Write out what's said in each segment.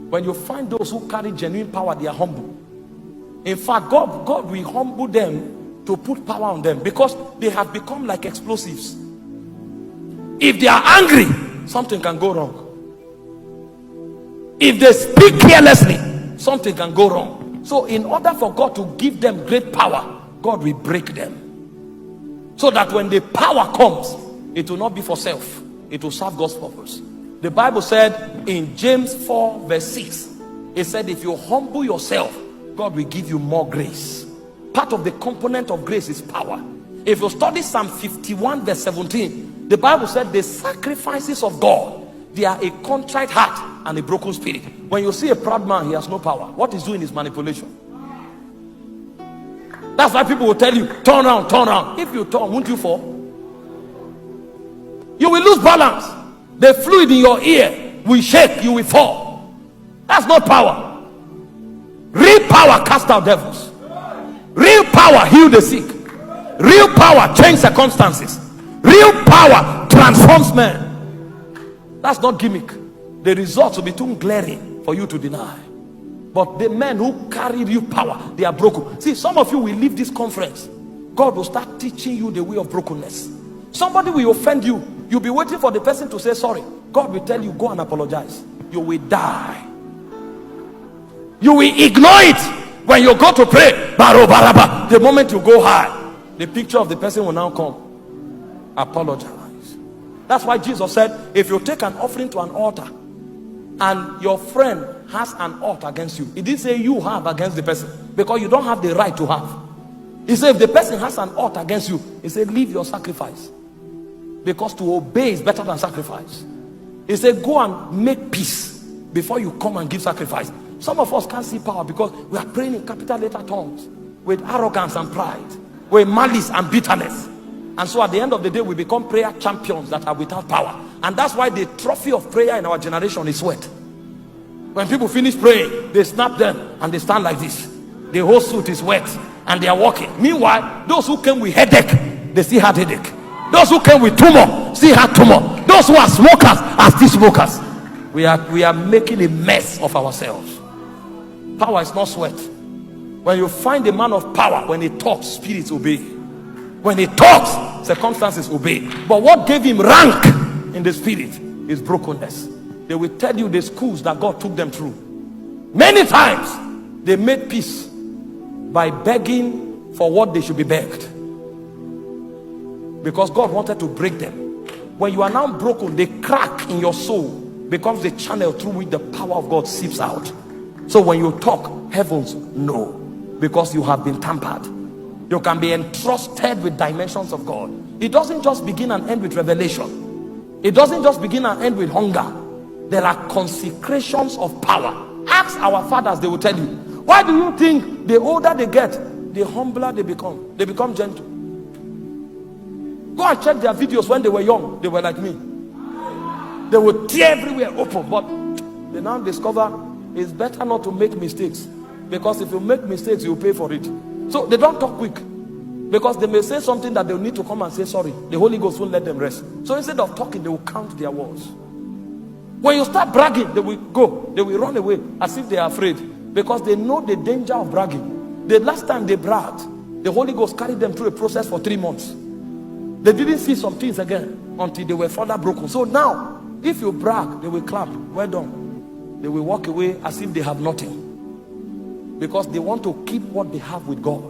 When you find those who carry genuine power, they are humble. In fact, God will humble them to put power on them, because they have become like explosives. If they are angry, something can go wrong. If they speak carelessly, something can go wrong. So in order for God to give them great power, God will break them, so that when the power comes, it will not be for self, it will serve God's purpose. The Bible said in James 4 verse 6, it said, if you humble yourself, God will give you more grace. Part of the component of grace is power. If you study Psalm 51 verse 17, the Bible said the sacrifices of God, they are a contrite heart and a broken spirit. When you see a proud man, he has no power. What he's doing is manipulation. That's why people will tell you, turn around, turn around. If you turn, won't you fall? You will lose balance. The fluid in your ear will shake, you will fall. That's not power. Real power cast out devils. Real power heal the sick. Real power change circumstances. Real power transforms men. That's not gimmick. The results will be too glaring for you to deny. But the men who carry real power, they are broken. See, some of you will leave this conference, God will start teaching you the way of brokenness. Somebody will offend you, you'll be waiting for the person to say sorry. God will tell you, go and apologize. You will die. You will ignore it when you go to pray. The moment you go high, the picture of the person will now come. Apologize. That's why Jesus said, if you take an offering to an altar and your friend has an ought against you, he didn't say you have against the person, because you don't have the right to have. He said if the person has an ought against you, he said leave your sacrifice, because to obey is better than sacrifice. He said go and make peace before you come and give sacrifice. Some of us can't see power because we are praying in capital letter tongues with arrogance and pride, with malice and bitterness. And so at the end of the day, we become prayer champions that are without power. And that's why the trophy of prayer in our generation is sweat. When people finish praying, they snap them and they stand like this. The whole suit is wet and they are walking. Meanwhile, those who came with headache, they still had headache. Those who came with tumor still had tumor. Those who are smokers are still smokers. We are making a mess of ourselves. Power is not sweat. When you find a man of power, when he talks, spirits obey. When he talks, circumstances obey. But what gave him rank in the spirit is brokenness. They will tell you the schools that God took them through. Many times they made peace by begging for what they should be begged, because God wanted to break them. When you are now broken, the crack in your soul becomes the channel through which the power of God seeps out. So when you talk, heavens know, because you have been tampered. You can be entrusted with dimensions of God. It doesn't just begin and end with revelation. It doesn't just begin and end with hunger. There are consecrations of power. Ask our fathers, they will tell you. Why do you think the older they get, the humbler they become? They become gentle. Go and check their videos when they were young. They were like me. They would tear everywhere open. But they now discover it's better not to make mistakes, because if you make mistakes, you pay for it. So they don't talk quick, because they may say something that they'll need to come and say sorry. The Holy Ghost won't let them rest. So instead of talking, they will count their words. When you start bragging, they will go, they will run away as if they are afraid, because they know the danger of bragging. The last time they bragged, the Holy Ghost carried them through a process for 3 months. They didn't see some things again until they were further broken. So now, if you brag, they will clap. Well done. They will walk away as if they have nothing, because they want to keep what they have with God.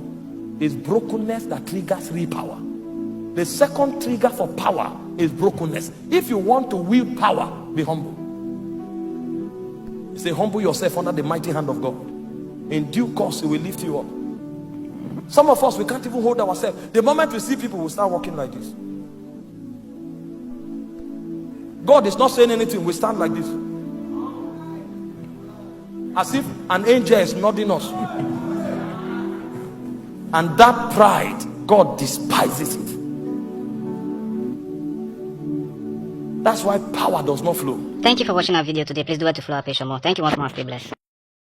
It's brokenness that triggers real power. The second trigger for power is brokenness. If you want to wield power, be humble. Say, humble yourself under the mighty hand of God. In due course, He will lift you up. Some of us, we can't even hold ourselves. The moment we see people, we start walking like this. God is not saying anything, we stand like this, as if an angel is nodding us. And that pride, God despises it. That's why power does not flow. Thank you for watching our video today. Please do it to follow our page for more. Thank you once more. Stay blessed.